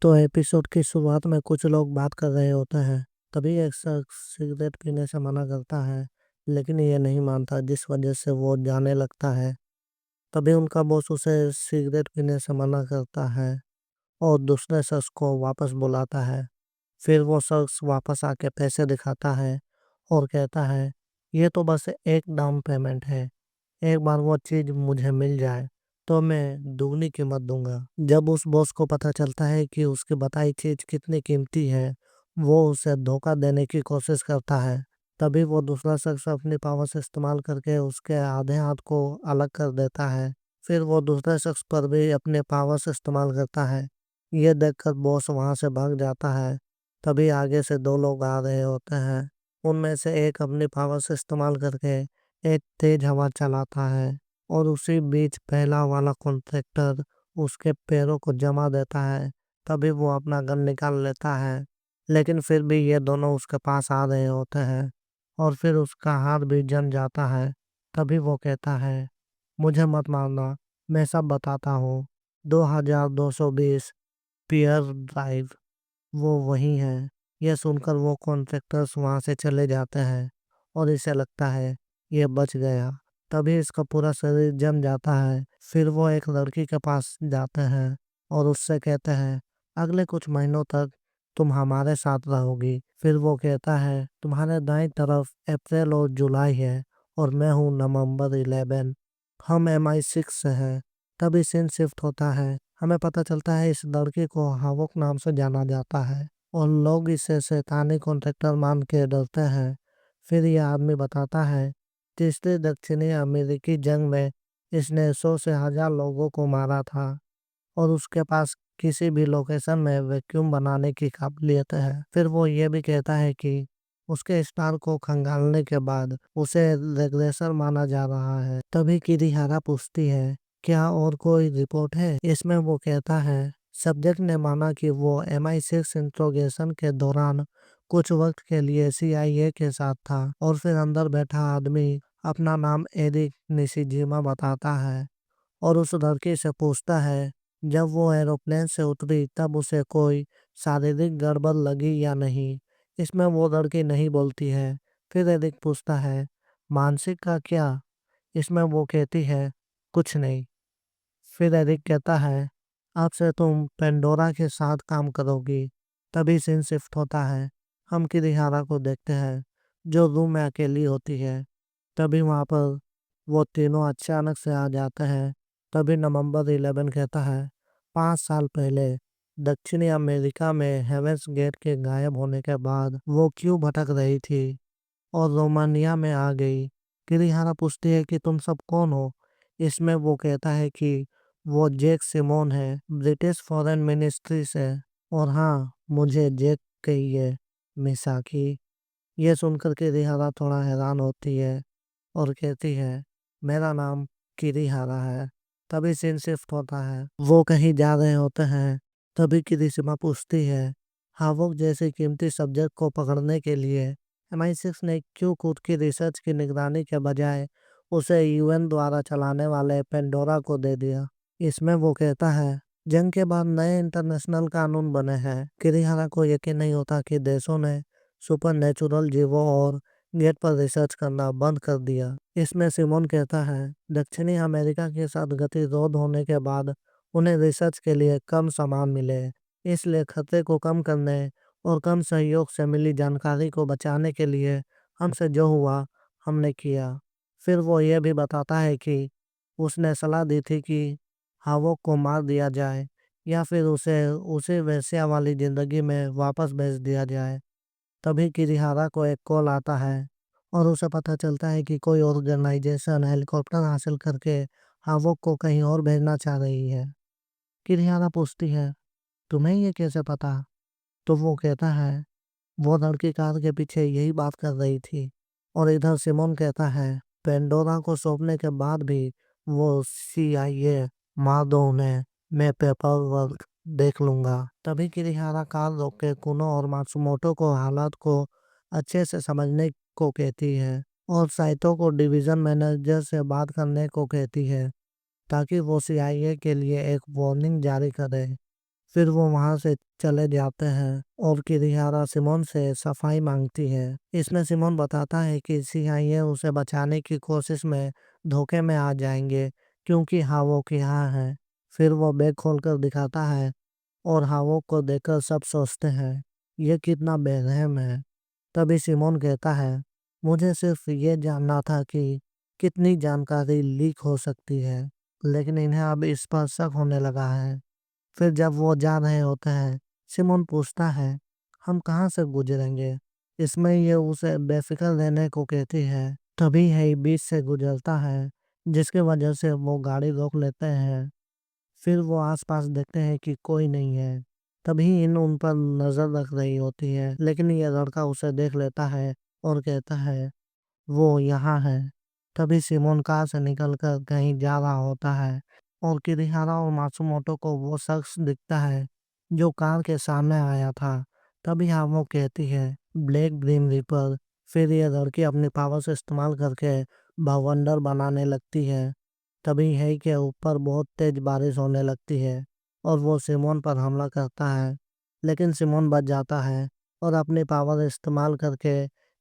तो एपिसोड की शुरुआत में कुछ लोग बात कर रहे होते हैं। तभी एक शख्स सिगरेट पीने से मना करता है, लेकिन ये नहीं मानता, जिस वजह से वो जाने लगता है। तभी उनका बॉस उसे सिगरेट पीने से मना करता है और दूसरे शख्स को वापस बुलाता है। फिर वो शख्स वापस आके पैसे दिखाता है और कहता है, ये तो बस एक डाउन पेमेंट है। एक बार वो चीज मुझे मिल जाए तो मैं दुगनी कीमत दूंगा। जब उस बॉस को पता चलता है कि उसकी बताई चीज कितनी कीमती है, वो उसे धोखा देने की कोशिश करता है। तभी वो दूसरा शख्स अपनी पावर से इस्तेमाल करके उसके आधे हाथ को अलग कर देता है। फिर वो दूसरे शख्स पर भी अपने पावर से इस्तेमाल करता है। ये देखकर बॉस वहां से भाग जाता है। तभी आगे से दो लोग आ रहे होते हैं। उनमें से एक अपनी पावर से इस्तेमाल करके एक तेज हवा चलाता है और उसी बीच पहला वाला कॉन्ट्रैक्टर उसके पैरों को जमा देता है। तभी वो अपना गन निकाल लेता है, लेकिन फिर भी ये दोनों उसके पास आ रहे होते हैं और फिर उसका हाथ भी जम जाता है। तभी वो कहता है, मुझे मत मारना, मैं सब बताता हूँ। 2220 पियर ड्राइव, वो वही है। यह सुनकर वो कॉन्ट्रैक्टर्स वहां से चले जाते हैं और इसे लगता है ये बच गया। तभी इसका पूरा शरीर जम जाता है। फिर वो एक लड़की के पास जाते हैं और उससे कहते हैं, अगले कुछ महीनों तक तुम हमारे साथ रहोगी। फिर वो कहता है, तुम्हारे दाईं तरफ अप्रैल और जुलाई है और मैं हूँ नवंबर 11। हम MI6 से हैं। तभी सीन शिफ्ट होता है। हमें पता चलता है इस लड़की को हावक नाम से जाना जाता है और लोग इसे शैतानी कॉन्ट्रैक्टर मान के डरते हैं। फिर यह आदमी बताता है, तीसरी दक्षिणी अमेरिकी जंग में इसने 100 से 1000 लोगों को मारा था और उसके पास किसी भी लोकेशन में वैक्यूम बनाने की काबिलियत है। फिर वो ये भी कहता है कि उसके स्टार को खंगालने के बाद उसे रेग्रेसर माना जा रहा है। तभी किरिहारा पूछती है, क्या और कोई रिपोर्ट है? इसमें वो कहता है, सब्जेक्ट ने माना कि वो MI6 इंट्रोगेशन के दौरान कुछ वक्त के लिए CIA के साथ था और फिर अंदर बैठा आदमी अपना नाम एरिक निशिजिमा बताता है और उस लड़की से पूछता है, जब वो एरोप्लेन से उतरी तब उसे कोई शारीरिक गड़बड़ लगी या नहीं। इसमें वो लड़की नहीं बोलती है। फिर एरिक पूछता है, मानसिक का क्या? इसमें वो कहती है, कुछ नहीं। फिर एरिक कहता है, अब से तुम पेंडोरा के साथ काम करोगी। तभी सीन शिफ्ट होता है। हम किरिहारा को देखते हैं जो रूम में अकेली होती है। तभी वहां पर वो तीनों अचानक से आ जाते हैं। तभी नवंबर 11 कहता है, 5 साल पहले दक्षिणी अमेरिका में हेवेंस गेट के गायब होने के बाद वो क्यों भटक रही थी और रोमानिया में आ गई। किरिहारा पूछती है कि तुम सब कौन हो? इसमें वो कहता है कि वो जैक सिमोन है, ब्रिटिश फॉरेन मिनिस्ट्री से। और हाँ, मुझे जैक कहिए, मिसाकी। ये सुनकर किरिहारा थोड़ा हैरान होती है और कहती है, मेरा नाम किरिहारा है। तभी सीन शिफ्ट होता है। वो कहीं जा रहे होते हैं। तभी किरिशिमा पूछती है, हावक जैसे कीमती सब्जेक्ट को पकड़ने के लिए MI6 ने क्यों खुद की रिसर्च की निगरानी के बजाय उसे UN द्वारा चलाने वाले पेंडोरा को दे दिया? इसमें वो कहता है, जंग के बाद नए इंटरनेशनल कानून बने हैं। किरिहारा को यकीन नहीं होता कि देशों ने सुपर नेचुरल जीवों और गेट पर रिसर्च करना बंद कर दिया। इसमें सिमोन कहता है, दक्षिणी अमेरिका के साथ गतिरोध होने के बाद उन्हें रिसर्च के लिए कम सामान मिले, इसलिए खतरे को कम करने और कम सहयोग से मिली जानकारी को बचाने के लिए हमसे जो हुआ हमने किया। फिर वो ये भी बताता है कि उसने सलाह दी थी कि हावो को मार दिया जाए या फिर उसे उसी वेश्या वाली जिंदगी में वापस भेज दिया जाए। तभी किरिहारा को एक कॉल आता है और उसे पता चलता है कि कोई ऑर्गेनाइजेशन हेलीकॉप्टर हासिल करके हावोक को कहीं और भेजना चाह रही है। किरिहारा पूछती है, तुम्हें ये कैसे पता? तो वो कहता है, वो लड़की कार के पीछे यही बात कर रही थी। और इधर सिमोन कहता है, पेंडोरा को सौंपने के बाद भी वो CIA मार दो उन्हें, मैं पेपर वर्क देख लूंगा। तभी किरिहारा कार रोक के कुनो और मात्सुमोटो को हालात को अच्छे से समझने को कहती है और साइतो को डिवीजन मैनेजर से बात करने को कहती है ताकि वो CIA के लिए एक वार्निंग जारी करे। फिर वो वहां से चले जाते हैं और किरिहारा सिमोन से सफाई मांगती है। इसमें सिमोन बताता है कि सीआईए उसे बचाने की कोशिश में धोखे में आ जाएंगे क्योंकि हावोक यहाँ है। फिर वो बैग खोलकर दिखाता है और हावोक को देखकर सब सोचते हैं ये कितना बेरहम है। तभी सिमोन कहता है मुझे सिर्फ ये जानना था कि कितनी जानकारी लीक हो सकती है, लेकिन इन्हें अब इस पर शक होने लगा है। फिर जब वो जा रहे होते हैं, सिमोन पूछता है हम कहाँ से गुजरेंगे। इसमें ये उसे बेफिक्र रहने को कहती है। तभी है बीच से गुजरता है जिसकी वजह से वो गाड़ी रोक लेते हैं। फिर वो आसपास देखते हैं कि कोई नहीं है। तभी इन उन पर नजर रख रही होती है, लेकिन ये लड़का उसे देख लेता है और कहता है वो यहाँ है। तभी सिमोन कार से निकलकर कहीं जा रहा होता है और किरिहारा और मात्सुमोटो को वो शख्स दिखता है जो कार के सामने आया था। तभी हाँ वो कहती है ब्लैक ग्रीन रिपर। फिर ये लड़की अपनी पावर से इस्तेमाल करके बवंडर बनाने लगती है। तभी है के ऊपर बहुत तेज बारिश होने लगती है और वो सिमोन पर हमला करता है, लेकिन सिमोन बच जाता है और अपनी पावर इस्तेमाल करके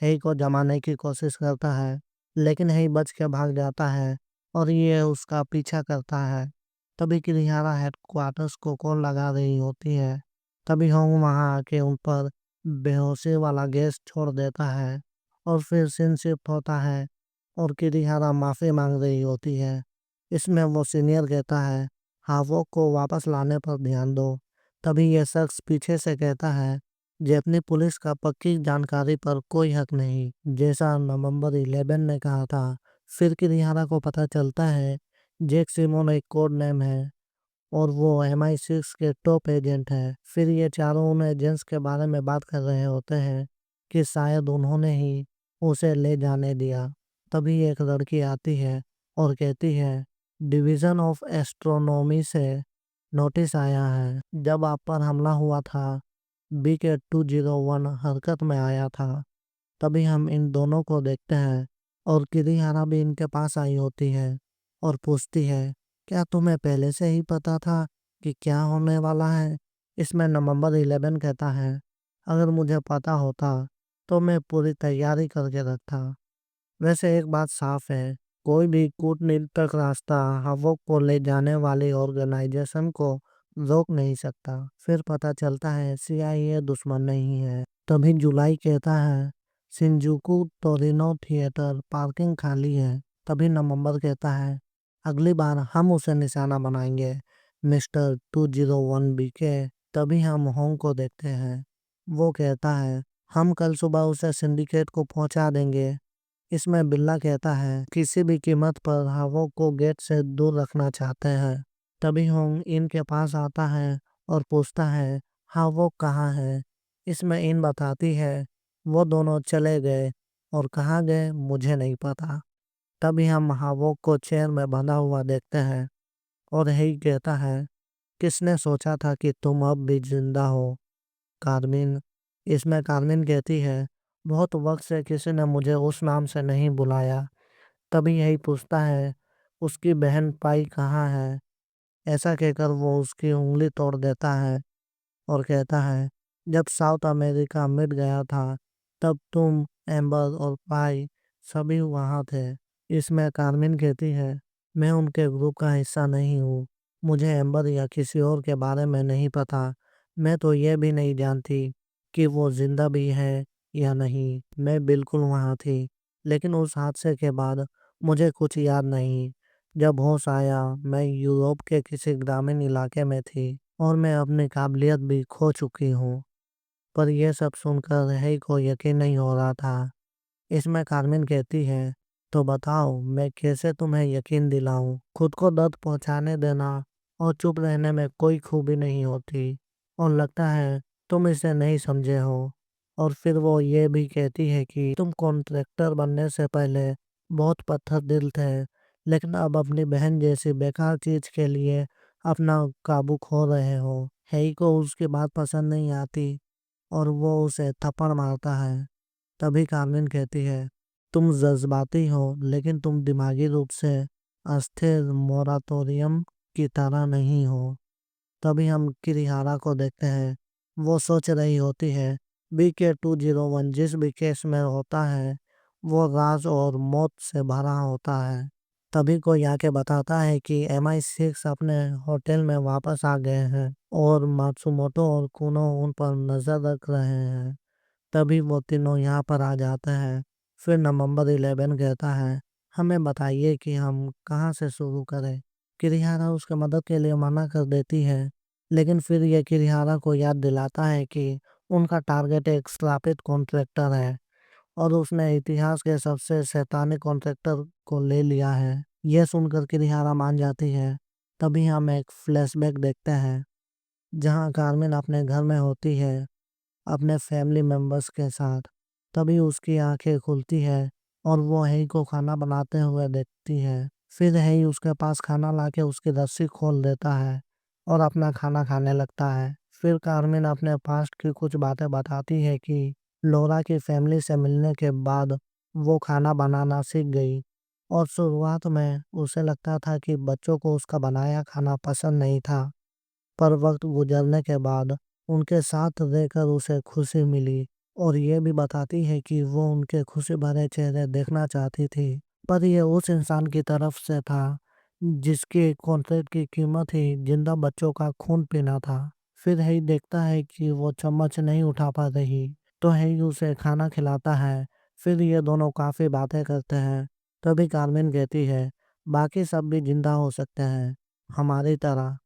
हेई को जमाने की कोशिश करता है, लेकिन हेई बच के भाग जाता है और ये उसका पीछा करता है। तभी किरिहारा हेडक्वार्टर्स को कॉल लगा रही होती है। तभी होंग वहां आके उन पर बेहोशी वाला गैस छोड़ देता है और फिर सीन शिफ्ट होता है और किरिहारा माफी मांग रही होती है। इसमें वो सीनियर कहता है हावोक को वापस लाने पर ध्यान दो। तभी ये शख्स पीछे से कहता है जेपनी पुलिस का पक्की जानकारी पर कोई हक नहीं, जैसा नवंबर 11 ने कहा था। फिर किरिहारा को पता चलता है जैक सिमोन एक कोड नेम है और वो MI6 के टॉप एजेंट है। फिर ये चारों उन एजेंट्स के बारे में बात कर रहे होते हैं कि शायद उन्होंने ही उसे ले जाने दिया। तभी एक लड़की आती है और कहती है डिवीजन ऑफ एस्ट्रोनॉमी से नोटिस आया है, जब आप पर हमला हुआ था BK-201 हरकत में आया था। तभी हम इन दोनों को देखते हैं और किरिहारा भी इनके पास आई होती है और पूछती है क्या तुम्हें पहले से ही पता था कि क्या होने वाला है। इसमें नवंबर 11 कहता है अगर मुझे पता होता तो मैं पूरी तैयारी करके रखता। वैसे एक बात साफ है, कोई भी कूटनीतिक रास्ता हवोक को ले जाने वाली ऑर्गेनाइजेशन को रोक नहीं सकता। फिर पता चलता है CIA दुश्मन नहीं है। तभी जुलाई कहता है शिंजुकू टोरिनो थिएटर पार्किंग खाली है। तभी नवंबर कहता है अगली बार हम उसे निशाना बनाएंगे मिस्टर 201 BK। तभी हम होंग को देखते हैं। वो कहता है हम कल सुबह उसे सिंडिकेट को पहुंचा देंगे। इसमें बिल्ला कहता है किसी भी कीमत पर हावो को गेट से दूर रखना चाहते हैं। तभी होंग इनके पास आता है और पूछता है हावो कहाँ है। इसमें इन बताती है वो दोनों चले गए और कहाँ गए मुझे नहीं पता। तभी हम हावो को चेयर में बंधा हुआ देखते हैं और यही कहता है किसने सोचा था कि तुम अब भी जिंदा हो कार्मिन। इसमें कार्मिन कहती है बहुत वक्त से किसी ने मुझे उस नाम से नहीं बुलाया। तभी यही पूछता है उसकी बहन पाई कहाँ है। ऐसा कहकर वो उसकी उंगली तोड़ देता है और कहता है जब साउथ अमेरिका मिट गया था तब तुम एम्बर और पाई सभी वहाँ थे। इसमें कार्मिन कहती है मैं उनके ग्रुप का हिस्सा नहीं हूँ, मुझे एम्बर या किसी और के बारे में नहीं पता। मैं तो ये भी नहीं जानती कि वो जिंदा भी है या नहीं। मैं बिल्कुल वहाँ थी, लेकिन उस हादसे के बाद मुझे कुछ याद नहीं। जब होश आया मैं यूरोप के किसी ग्रामीण इलाके में थी और मैं अपनी काबिलियत भी खो चुकी हूँ। पर यह सब सुनकर रही को यकीन नहीं हो रहा था। इसमें कार्मिन कहती है तो बताओ मैं कैसे तुम्हें यकीन दिलाऊं। खुद को दर्द पहुंचाने देना और चुप रहने में कोई खूबी नहीं होती और लगता है तुम इसे नहीं समझे हो। और फिर वो ये भी कहती है कि तुम कॉन्ट्रैक्टर बनने से पहले बहुत पत्थर दिल थे, लेकिन अब अपनी बहन जैसी बेकार चीज के लिए अपना काबू खो रहे हो। हेई को उसकी बात पसंद नहीं आती और वो उसे थप्पड़ मारता है। तभी कार्मिन कहती है तुम जज्बाती हो लेकिन तुम दिमागी रूप से अस्थिर मोरातोरियम की तरह नहीं हो। तभी हम किरिहारा को देखते हैं। वो सोच रही होती है। BK-201 जिस भी केस में होता है वो राज और मौत से भरा होता है। तभी कोई आके बताता है कि MI6 अपने होटल में वापस आ गए हैं और मात्सुमोटो और कुनो उन पर नजर रख रहे हैं। तभी वो तीनों यहाँ पर आ जाते हैं। फिर नवंबर 11 कहता है, हमें बताइए कि हम कहाँ से शुरू करें। किरिहारा उसके मदद के लिए मना कर देती है, लेकिन फिर ये किरिहारा को याद दिलाता है कि उनका टारगेट एक श्रापित कॉन्ट्रैक्टर है और उसने इतिहास के सबसे शैतानी कॉन्ट्रैक्टर को ले लिया है। यह सुनकर किरिहारा मान जाती है। तभी हम एक फ्लैशबैक देखते हैं जहाँ कार्मेन अपने घर में होती है अपने फैमिली मेंबर्स के साथ। तभी उसकी आंखें खुलती है और वो हेई को खाना बनाते हुए देखती है। फिर हेई उसके पास खाना लाके उसकी रस्सी खोल देता है और अपना खाना खाने लगता है। फिर कार्मेन अपने पास्ट की कुछ बातें बताती है कि लोरा की फैमिली से मिलने के बाद वो खाना बनाना सीख गई और शुरुआत में उसे लगता था कि बच्चों को उसका बनाया खाना पसंद नहीं था, पर वक्त गुजरने के बाद उनके साथ रहकर उसे खुशी मिली और ये भी बताती है कि वो उनके खुशी भरे चेहरे देखना चाहती थी, पर ये उस इंसान की तरफ से था जिसके कॉन्ट्रैक्ट की कीमत ही जिंदा बच्चों का खून पीना था। फिर हेई देखता है कि वो चम्मच नहीं उठा पा रही, तो हेई उसे खाना खिलाता है। फिर ये दोनों काफी बातें करते हैं। तभी कार्मेन कहती है, बाकी सब भी जिंदा हो सकते हैं हमारी तरह,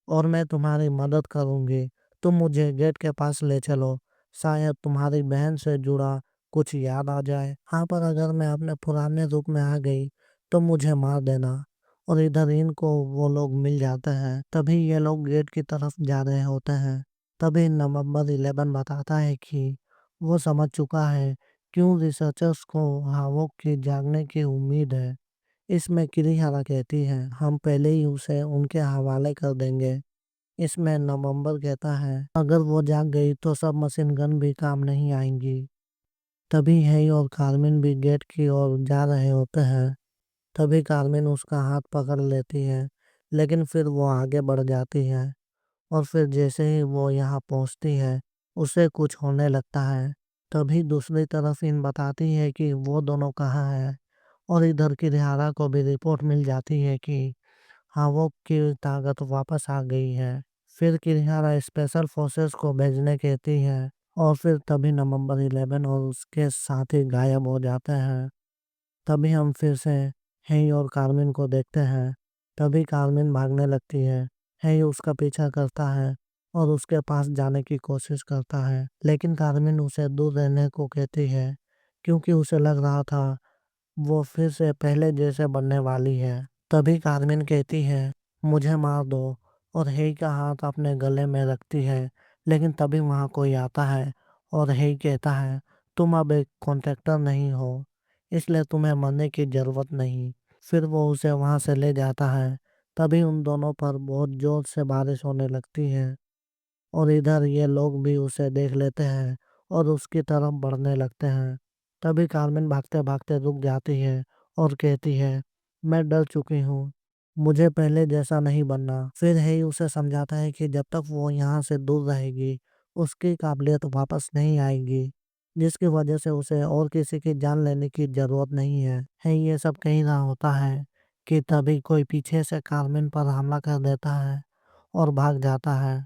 और मैं तुम्हारी मदद करूंगी। तुम मुझे गेट के पास ले चलो, शायद तुम्हारी बहन से जुड़ा कुछ याद आ जाए। हाँ, पर अगर मैं अपने पुराने रूप में आ गई तो मुझे मार देना। और इधर इनको वो लोग मिल जाते हैं। तभी ये लोग गेट की तरफ जा रहे होते हैं। तभी नवंबर 11 बताता है कि वो समझ चुका है क्यों रिसर्चर्स को हावोक की जागने की उम्मीद है। इसमें किरिहारा कहती है, हम पहले ही उसे उनके हवाले कर देंगे। इसमें नवंबर कहता है, अगर वो जाग गई तो सब मशीन गन भी काम नहीं आएंगी। तभी हेई और कार्मिन भी गेट की ओर जा रहे होते हैं। तभी कार्मिन उसका हाथ पकड़ लेती है, लेकिन फिर वो आगे बढ़ जाती है और फिर जैसे ही वो यहाँ पहुँचती है उसे कुछ होने लगता है। तभी दूसरी तरफ इन बताती है कि वो दोनों कहाँ हैं और इधर की रिहारा को भी रिपोर्ट मिल जाती है कि हावोक की ताकत वापस आ गई है। फिर किरिहारा स्पेशल फोर्सेस को भेजने कहती है और फिर तभी नवंबर 11 और उसके साथी गायब हो जाते हैं। तभी हम फिर से हेई और कार्मिन को देखते हैं। तभी कार्मिन भागने लगती है। हेई उसका पीछा करता है और उसके पास जाने की कोशिश करता है, लेकिन कार्मिन उसे दूर रहने को कहती है क्योंकि उसे लग रहा था वो फिर से पहले जैसे बनने वाली है। तभी कार्मिन कहती है, मुझे मार दो, और हेई का हाथ अपने गले में रखती है। लेकिन तभी वहाँ कोई आता है और हेई कहता है, तुम अब एक कॉन्ट्रैक्टर नहीं हो, इसलिए तुम्हें मरने की जरूरत नहीं। फिर वो उसे वहाँ से ले जाता है। तभी उन दोनों पर बहुत जोर से बारिश होने लगती है और इधर ये लोग भी उसे देख लेते हैं और उसकी तरफ बढ़ने लगते हैं। तभी कार्मेन भागते भागते रुक जाती है और कहती है, मैं डर चुकी हूँ, मुझे पहले जैसा नहीं बनना। फिर हेई उसे समझाता है कि जब तक वो यहाँ से दूर रहेगी उसकी काबिलियत वापस नहीं आएगी, जिसकी वजह से उसे और किसी की जान लेने की जरूरत नहीं है। हेई ये सब कह रहा होता है कि तभी कोई पीछे से कार्मेन पर हमला कर देता है और भाग जाता है।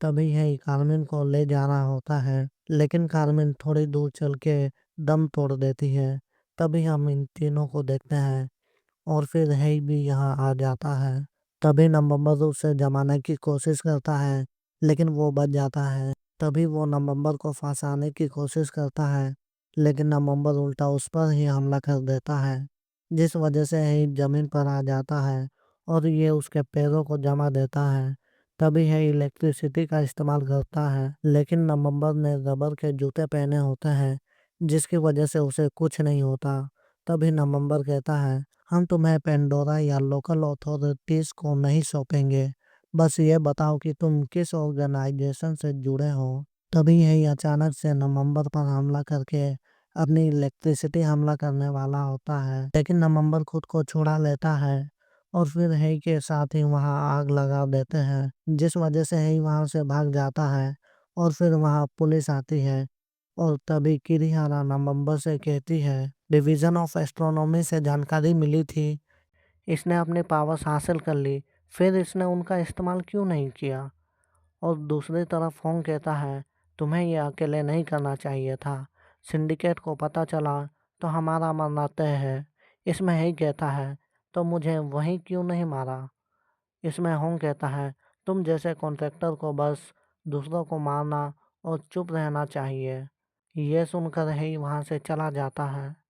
तभी है कार्मिन को ले जाना होता है, लेकिन कार्मिन थोड़ी दूर चल के दम तोड़ देती है। तभी हम इन तीनों को देखते हैं और फिर है भी यहाँ आ जाता है। तभी नवंबर उसे जमाने की कोशिश करता है, लेकिन वो बच जाता है। तभी वो नवंबर को फंसाने की कोशिश करता है, लेकिन नवंबर उल्टा उस पर ही हमला कर देता है, जिस वजह से ही जमीन पर आ जाता है और ये उसके पैरों को जमा देता है। तभी है इलेक्ट्रिसिटी का इस्तेमाल करता है, लेकिन नवंबर ने रबर के जूते पहने होते हैं, जिसकी वजह से उसे कुछ नहीं होता। तभी नवंबर कहता है, हम तुम्हें पेंडोरा या लोकल अथॉरिटीज को नहीं सौंपेंगे, बस ये बताओ कि तुम किस ऑर्गेनाइजेशन से जुड़े हो। तभी यही अचानक से नवंबर पर हमला करके अपनी इलेक्ट्रिसिटी हमला करने वाला होता है, लेकिन नवंबर खुद को छुड़ा लेता है और फिर हेई के साथ ही वहाँ आग लगा देते हैं, जिस वजह से हेई वहाँ से भाग जाता है। और फिर वहाँ पुलिस आती है और तभी किरिहारा नवंबर से कहती है, डिवीजन ऑफ एस्ट्रोनॉमी से जानकारी मिली थी, इसने अपनी पावर्स हासिल कर ली, फिर इसने उनका इस्तेमाल क्यों नहीं किया। और दूसरी तरफ होंग कहता है, तुम्हें यह अकेले नहीं करना चाहिए था, सिंडिकेट को पता चला तो हमारा मरना तय है। इसमें हेई कहता है, तो मुझे वहीं क्यों नहीं मारा। इसमें होंग कहता है, तुम जैसे कॉन्ट्रैक्टर को बस दूसरों को मारना और चुप रहना चाहिए। ये सुनकर हेई वहाँ से चला जाता है।